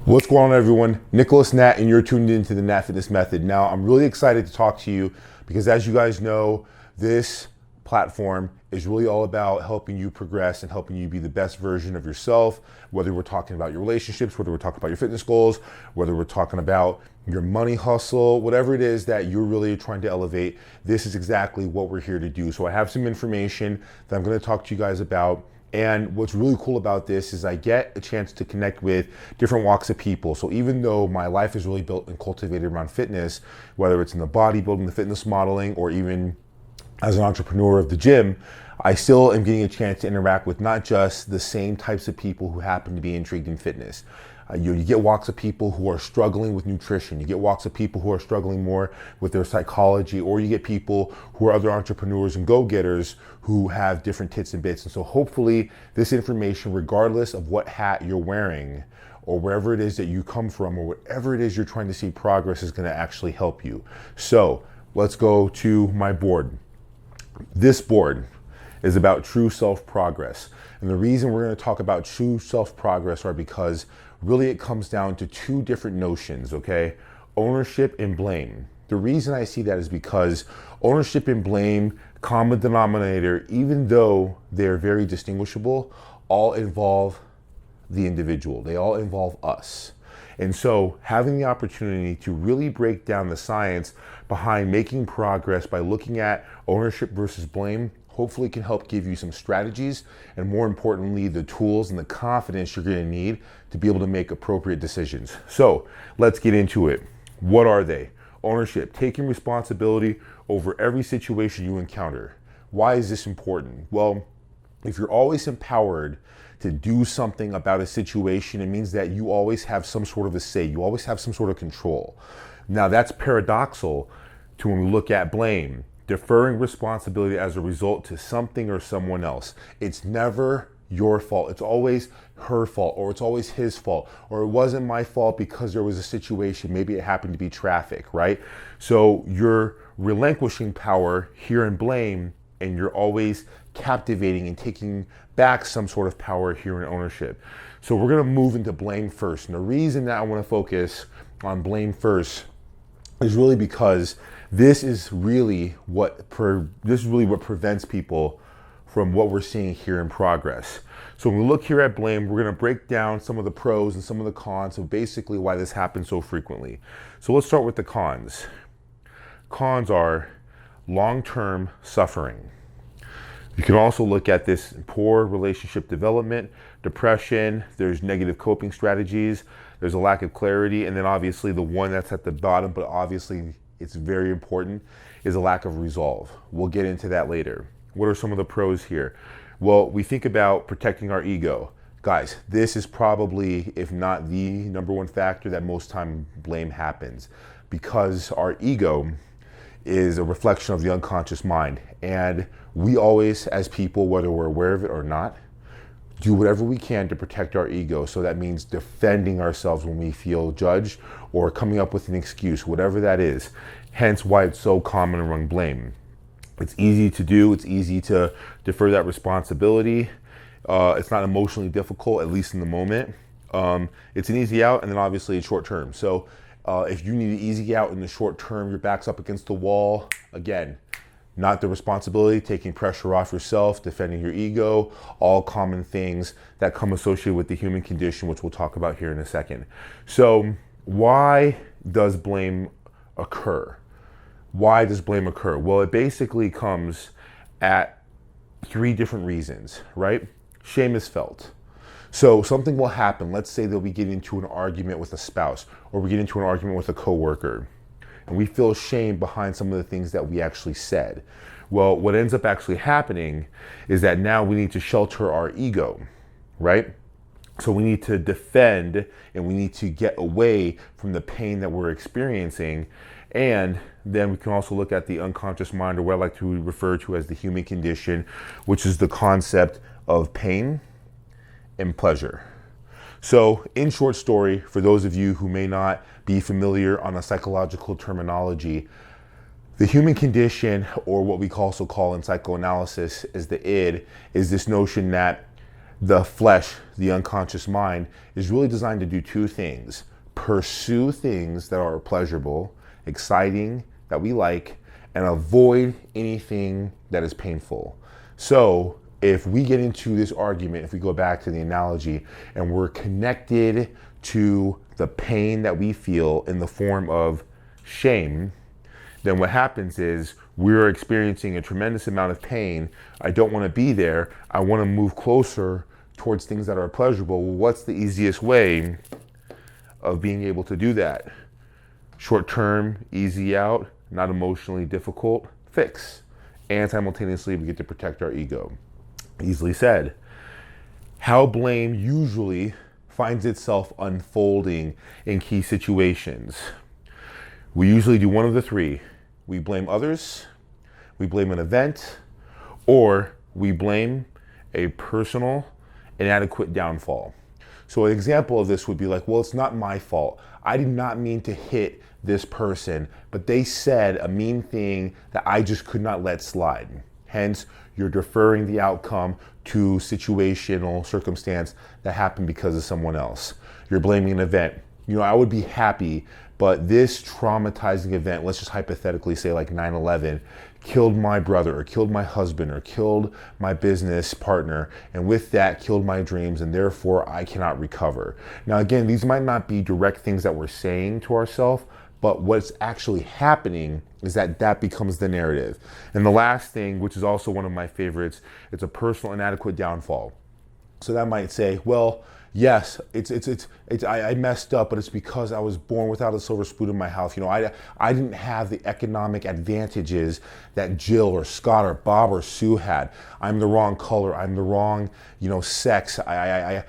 What's going on, everyone? Nicholas Nat, and you're tuned into the Nat Fitness Method. Now, I'm really excited to talk to you because, as you guys know, this platform is really all about helping you progress and helping you be the best version of yourself, whether we're talking about your relationships, whether we're talking about your fitness goals, whether we're talking about your money hustle, whatever it is that you're really trying to elevate. This is exactly what we're here to do. So I have some information that I'm going to talk to you guys about. And what's really cool about this is I get a chance to connect with different walks of people. So even though my life is really built and cultivated around fitness, whether it's in the bodybuilding, the fitness modeling, or even as an entrepreneur of the gym, I still am getting a chance to interact with not just the same types of people who happen to be intrigued in fitness. You get walks of people who are struggling with nutrition. You get walks of people who are struggling more with their psychology, or you get people who are other entrepreneurs and go-getters who have different tits and bits. And so hopefully this information, regardless of what hat you're wearing or wherever it is that you come from or whatever it is you're trying to see progress, is going to actually help you. So let's go to my board. This board is about true self-progress. And the reason we're going to talk about true self-progress are because really it comes down to two different notions, okay? Ownership and blame. The reason I see that is because ownership and blame, common denominator, even though they're very distinguishable, all involve the individual. They all involve us. And so having the opportunity to really break down the science behind making progress by looking at ownership versus blame hopefully can help give you some strategies, and more importantly, the tools and the confidence you're going to need to be able to make appropriate decisions. So let's get into it. What are they? Ownership, taking responsibility over every situation you encounter. Why is this important? Well, if you're always empowered to do something about a situation, it means that you always have some sort of a say. You always have some sort of control. Now, that's paradoxical to when we look at blame. Deferring responsibility as a result to something or someone else. It's never your fault. It's always her fault, or it's always his fault, or it wasn't my fault because there was a situation. Maybe it happened to be traffic, right? So you're relinquishing power here in blame, and you're always captivating and taking back some sort of power here in ownership. So we're going to move into blame first. And the reason that I want to focus on blame first is really because this is really what prevents people from what we're seeing here in progress. So when we look here at blame, we're going to break down some of the pros and some of the cons of basically why this happens so frequently. So let's start with the cons. Cons are long-term suffering. You can also look at this poor relationship development, depression, there's negative coping strategies, there's a lack of clarity, and then obviously the one that's at the bottom, but obviously it's very important, is a lack of resolve. We'll get into that later. What are some of the pros here? Well, we think about protecting our ego. Guys, this is probably, if not the number one factor that most time blame happens, because our ego is a reflection of the unconscious mind. And we always, as people, whether we're aware of it or not, do whatever we can to protect our ego. So that means defending ourselves when we feel judged or coming up with an excuse, whatever that is. Hence why it's so common among blame. It's easy to do. It's easy to defer that responsibility. It's not emotionally difficult, at least in the moment. It's an easy out, and then obviously it's short term. So if you need an easy out in the short term, your back's up against the wall, again, not the responsibility, taking pressure off yourself, defending your ego, all common things that come associated with the human condition, which we'll talk about here in a second. So why does blame occur? Why does blame occur? Well, it basically comes at three different reasons, right? Shame is felt. So something will happen. Let's say that we get into an argument with a spouse, or we get into an argument with a coworker, and we feel shame behind some of the things that we actually said. Well, what ends up actually happening is that now we need to shelter our ego, right? So we need to defend, and we need to get away from the pain that we're experiencing. And then we can also look at the unconscious mind, or what I like to refer to as the human condition, which is the concept of pain and pleasure. So in short story, for those of you who may not be familiar on a psychological terminology, the human condition, or what we also call in psychoanalysis is the id, is this notion that The flesh, the unconscious mind, is really designed to do two things: pursue things that are pleasurable, exciting, that we like, and avoid anything that is painful. So if we get into this argument, if we go back to the analogy and we're connected to the pain that we feel in the form of shame, then what happens is we're experiencing a tremendous amount of pain. I don't want to be there. I want to move closer towards things that are pleasurable. Well, what's the easiest way of being able to do that? Short term, easy out, not emotionally difficult, fix. And simultaneously, we get to protect our ego. Easily said. How blame usually finds itself unfolding in key situations. We usually do one of the three. We blame others, we blame an event, or we blame a personal inadequate downfall. So an example of this would be like, well, it's not my fault. I did not mean to hit this person, but they said a mean thing that I just could not let slide. Hence, you're deferring the outcome to situational circumstance that happened because of someone else. You're blaming an event. I would be happy, but this traumatizing event, let's just hypothetically say like 9/11, killed my brother or killed my husband or killed my business partner, and with that killed my dreams, and therefore I cannot recover. Now again, these might not be direct things that we're saying to ourselves, but what's actually happening is that becomes the narrative. And the last thing, which is also one of my favorites, it's a personal inadequate downfall. So that might say, well, yes, I messed up, but it's because I was born without a silver spoon in my house. I didn't have the economic advantages that Jill or Scott or Bob or Sue had. I'm the wrong color. I'm the wrong, sex. I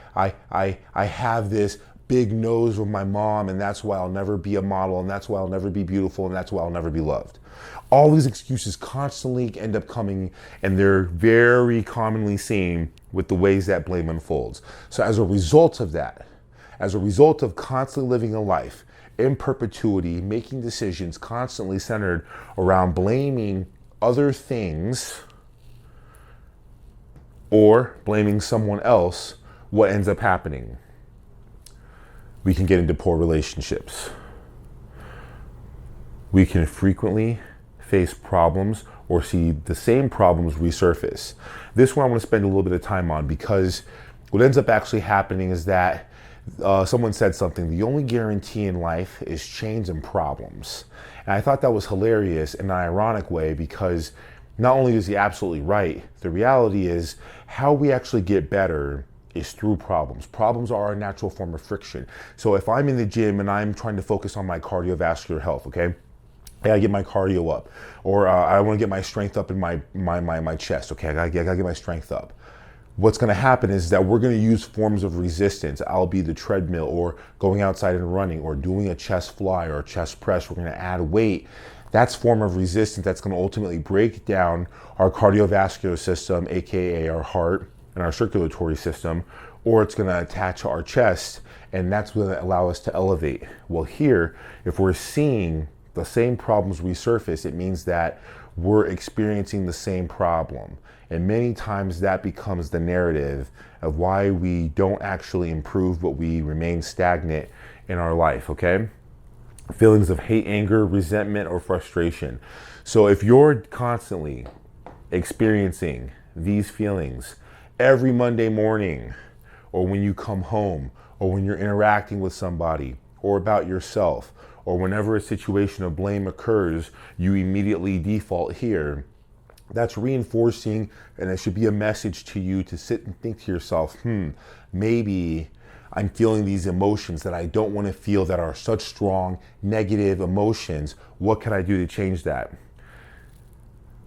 have this big nose with my mom, and that's why I'll never be a model, and that's why I'll never be beautiful, and that's why I'll never be loved. All these excuses constantly end up coming, and they're very commonly seen with the ways that blame unfolds. So as a result of that, as a result of constantly living a life in perpetuity, making decisions constantly centered around blaming other things or blaming someone else, what ends up happening? We can get into poor relationships. We can frequently face problems or see the same problems resurface. This one I want to spend a little bit of time on, because what ends up actually happening is that someone said something: the only guarantee in life is change and problems. And I thought that was hilarious in an ironic way, because not only is he absolutely right, the reality is how we actually get better is through problems. Problems are a natural form of friction. So if I'm in the gym and I'm trying to focus on my cardiovascular health, okay? I gotta get my cardio up, or I want to get my strength up in my chest. Okay, I gotta get my strength up. What's going to happen is that we're going to use forms of resistance. I'll be the treadmill, or going outside and running, or doing a chest fly or a chest press. We're going to add weight. That's form of resistance that's going to ultimately break down our cardiovascular system, aka our heart and our circulatory system, or it's going to attach to our chest, and that's going to allow us to elevate. Well, here, if we're seeing the same problems resurface, it means that we're experiencing the same problem. And many times that becomes the narrative of why we don't actually improve, but we remain stagnant in our life, okay? Feelings of hate, anger, resentment, or frustration. So if you're constantly experiencing these feelings every Monday morning, or when you come home, or when you're interacting with somebody, or about yourself, or whenever a situation of blame occurs, you immediately default here, that's reinforcing, and it should be a message to you to sit and think to yourself, maybe I'm feeling these emotions that I don't want to feel, that are such strong negative emotions. What can I do to change that?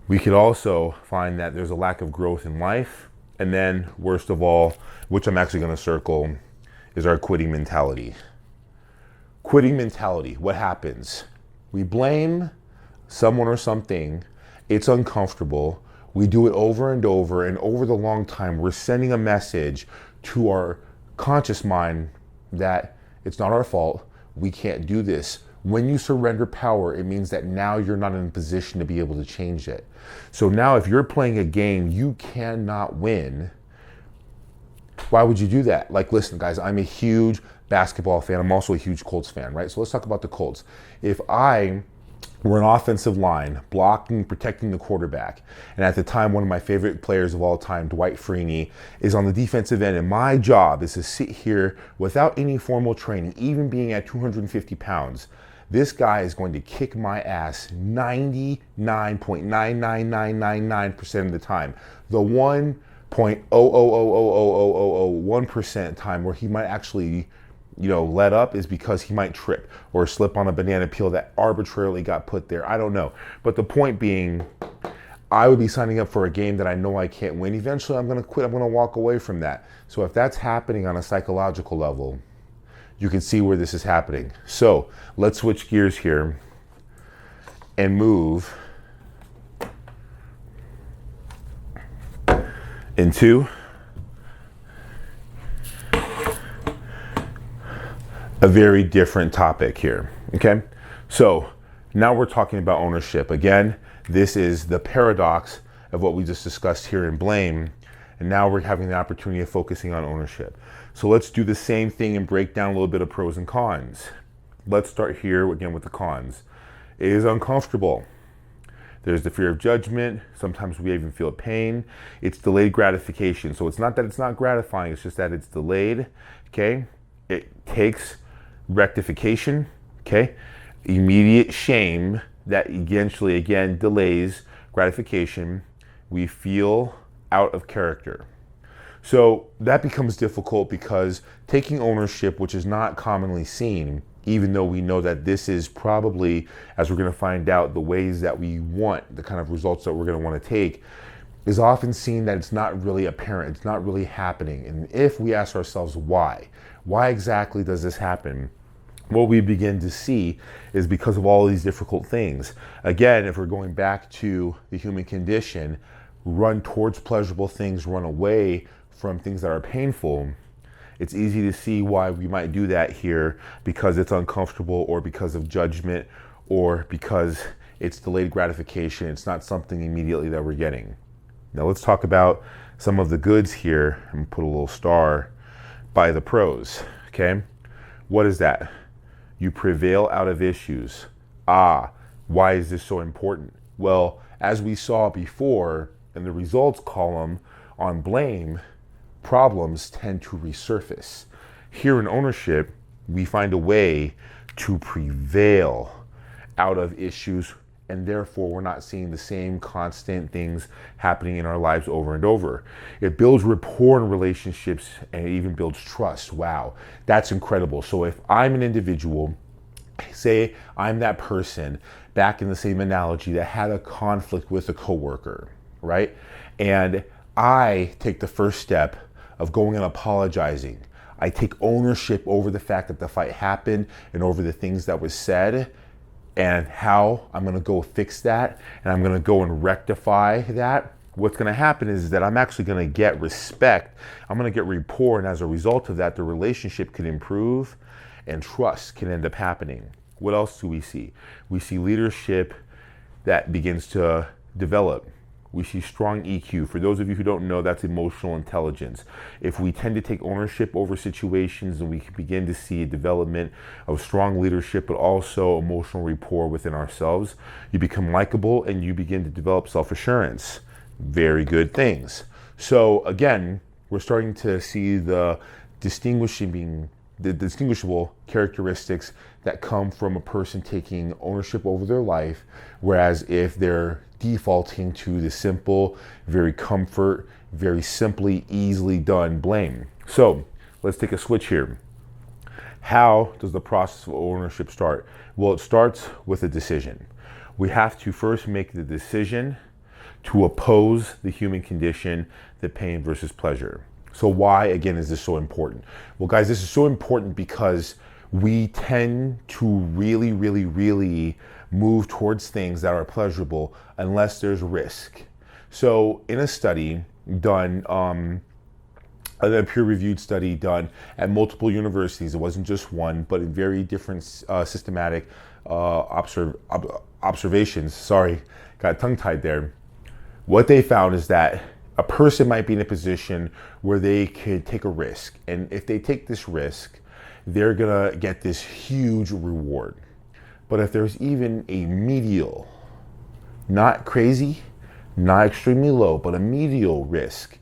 We could also find that there's a lack of growth in life. And then, worst of all, which I'm actually going to circle, is our quitting mentality. Quitting mentality, what happens? We blame someone or something. It's uncomfortable. We do it over and over the long time, we're sending a message to our conscious mind that it's not our fault. We can't do this. When you surrender power, it means that now you're not in a position to be able to change it. So now if you're playing a game you cannot win, Why would you do that? Like, listen, guys, I'm a huge basketball fan. I'm also a huge Colts fan, right? So let's talk about the Colts. If I were an offensive line, blocking, protecting the quarterback, and at the time, one of my favorite players of all time, Dwight Freeney, is on the defensive end, and my job is to sit here without any formal training, even being at 250 pounds, this guy is going to kick my ass 99.99999% of the time. The 1.0000001% time where he might actually, let up is because he might trip or slip on a banana peel that arbitrarily got put there. I don't know. But the point being, I would be signing up for a game that I know I can't win. Eventually, I'm going to quit. I'm going to walk away from that. So if that's happening on a psychological level, you can see where this is happening. So let's switch gears here and move into a very different topic here, okay? So now we're talking about ownership. Again, this is the paradox of what we just discussed here in blame, and now we're having the opportunity of focusing on ownership. So let's do the same thing and break down a little bit of pros and cons. Let's start here again with the cons. It is uncomfortable. There's the fear of judgment. Sometimes we even feel pain. It's delayed gratification. So it's not that it's not gratifying, it's just that it's delayed, okay? It takes rectification, okay? Immediate shame that eventually, again, delays gratification. We feel out of character. So that becomes difficult because taking ownership, which is not commonly seen, even though we know that this is probably, as we're going to find out, the ways that we want, the kind of results that we're going to want to take, is often seen that it's not really apparent, it's not really happening. And if we ask ourselves why exactly does this happen? What we begin to see is because of all these difficult things. Again, if we're going back to the human condition, run towards pleasurable things, run away from things that are painful. It's easy to see why we might do that here, because it's uncomfortable or because of judgment or because it's delayed gratification. It's not something immediately that we're getting. Now let's talk about some of the goods here and put a little star by the pros, okay? What is that? You prevail out of issues. Why is this so important? Well, as we saw before in the results column on blame, problems tend to resurface. Here in ownership, we find a way to prevail out of issues, and therefore we're not seeing the same constant things happening in our lives over and over. It builds rapport in relationships, and it even builds trust. Wow, that's incredible. So if I'm an individual, say I'm that person, back in the same analogy, that had a conflict with a coworker, right? And I take the first step of going and apologizing. I take ownership over the fact that the fight happened and over the things that was said, and how I'm going to go fix that, and I'm going to go and rectify that. What's going to happen is that I'm actually going to get respect. I'm going to get rapport, and as a result of that, the relationship can improve and trust can end up happening. What else do we see? We see leadership that begins to develop. We see strong EQ. For those of you who don't know, that's emotional intelligence. If we tend to take ownership over situations, and we can begin to see a development of strong leadership, but also emotional rapport within ourselves, you become likable and you begin to develop self-assurance. Very good things. So again, we're starting to see the distinguishable characteristics that come from a person taking ownership over their life, whereas if they're defaulting to the simple, very comfort, very simply, easily done blame. So let's take a switch here. How does the process of ownership start? Well, it starts with a decision. We have to first make the decision to oppose the human condition, the pain versus pleasure. So why, again, is this so important? Well, guys, this is so important because we tend to really move towards things that are pleasurable unless there's risk. So in a study done, a peer-reviewed study done at multiple universities, it wasn't just one, but in very different systematic observations, sorry, got tongue-tied there. What they found is that a person might be in a position where they could take a risk. And if they take this risk, they're gonna get this huge reward. But if there's even a medial, not crazy, not extremely low, but a medial risk,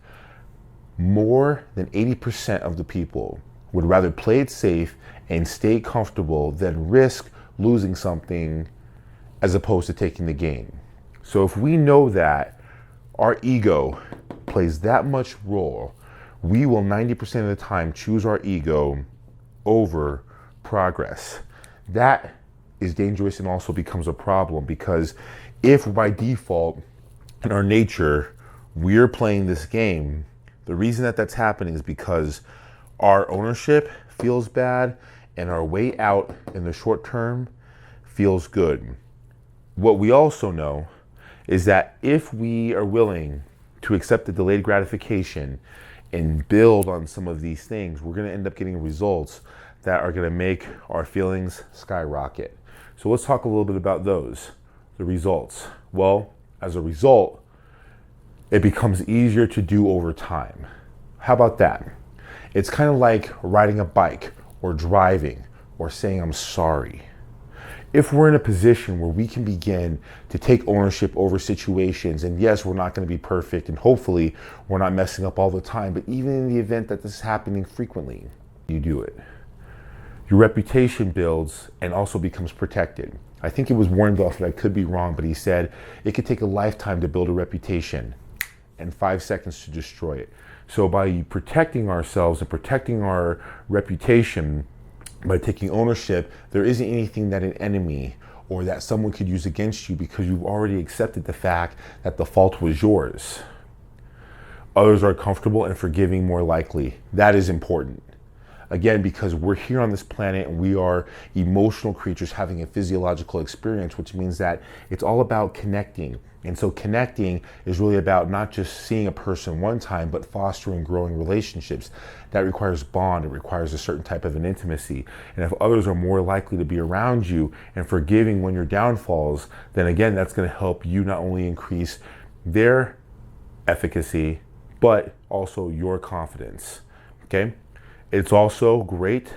more than 80% of the people would rather play it safe and stay comfortable than risk losing something as opposed to taking the gain. So if we know that our ego plays that much role, we will 90% of the time choose our ego over progress. That is dangerous and also becomes a problem, because if by default in our nature we're playing this game, the reason that that's happening is because our ownership feels bad and our way out in the short term feels good. What we also know is that if we are willing to accept the delayed gratification and build on some of these things, we're going to end up getting results that are going to make our feelings skyrocket. So let's talk a little bit about those, the results. Well, as a result, it becomes easier to do over time. How about that? It's kind of like riding a bike or driving or saying I'm sorry. If we're in a position where we can begin to take ownership over situations, and yes, we're not going to be perfect, and hopefully we're not messing up all the time, but even in the event that this is happening frequently, you do it. Your reputation builds and also becomes protected. I think it was Warren Buffett, I could be wrong, but he said it could take a lifetime to build a reputation and 5 seconds to destroy it. So by protecting ourselves and protecting our reputation, by taking ownership, there isn't anything that an enemy or that someone could use against you, because you've already accepted the fact that the fault was yours. Others are comfortable and forgiving more likely. That is important. Again, because we're here on this planet and we are emotional creatures having a physiological experience, which means that it's all about connecting. And so connecting is really about not just seeing a person one time, but fostering growing relationships. That requires bond. It requires a certain type of an intimacy. And if others are more likely to be around you and forgiving when your downfalls, then again, that's going to help you not only increase their efficacy, but also your confidence. Okay? It's also great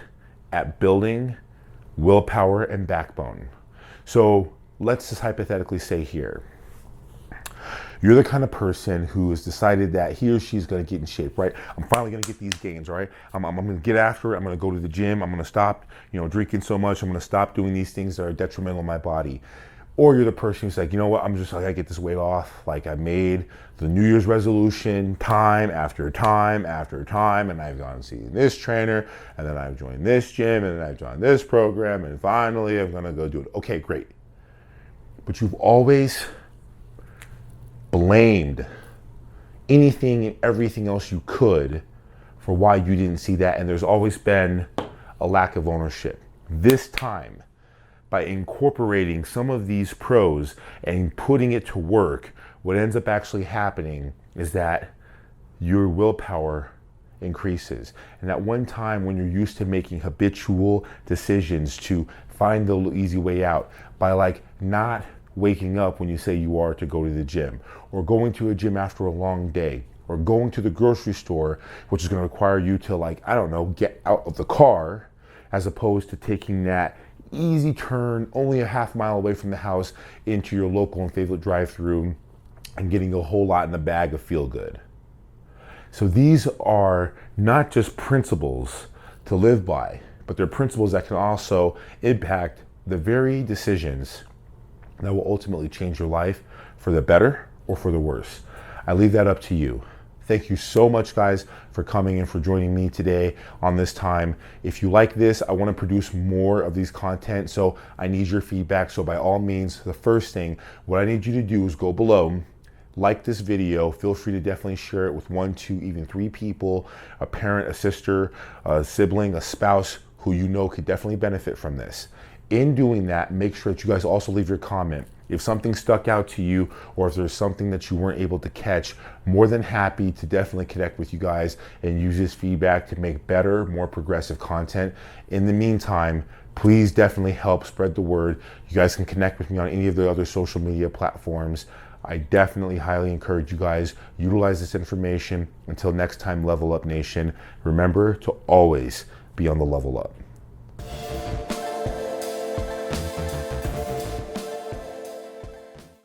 at building willpower and backbone. So let's just hypothetically say here, you're the kind of person who has decided that he or she's going to get in shape, right? I'm finally going to get these gains, right? I'm going to get after it. I'm going to go to the gym. I'm going to stop, drinking so much. I'm going to stop doing these things that are detrimental to my body. Or you're the person who's like, you know what? I got to get this weight off. Like, I made the New Year's resolution time after time after time, and I've gone and seen this trainer, and then I've joined this gym, and then I've joined this program, and finally I'm going to go do it. Okay, great. But you've always blamed anything and everything else you could for why you didn't see that, and there's always been a lack of ownership. This time, by incorporating some of these pros and putting it to work, what ends up actually happening is that your willpower increases. And at one time when you're used to making habitual decisions to find the easy way out, by not waking up when you say you are to go to the gym, or going to a gym after a long day, or going to the grocery store, which is going to require you to get out of the car, as opposed to taking that easy turn only a half mile away from the house into your local and favorite drive-through and getting a whole lot in the bag of feel good. So these are not just principles to live by, but they're principles that can also impact the very decisions that will ultimately change your life for the better or for the worse. I leave that up to you. Thank you so much, guys, for coming and for joining me today on this time. If you like this, I want to produce more of these content, so I need your feedback. So by all means, the first thing, what I need you to do is go below, like this video. Feel free to definitely share it with 1, 2, even 3 people, a parent, a sister, a sibling, a spouse who you know could definitely benefit from this. In doing that, make sure that you guys also leave your comment. If something stuck out to you, or if there's something that you weren't able to catch, more than happy to definitely connect with you guys and use this feedback to make better, more progressive content. In the meantime, please definitely help spread the word. You guys can connect with me on any of the other social media platforms. I definitely highly encourage you guys, utilize this information. Until next time, Level Up Nation, remember to always be on the level up.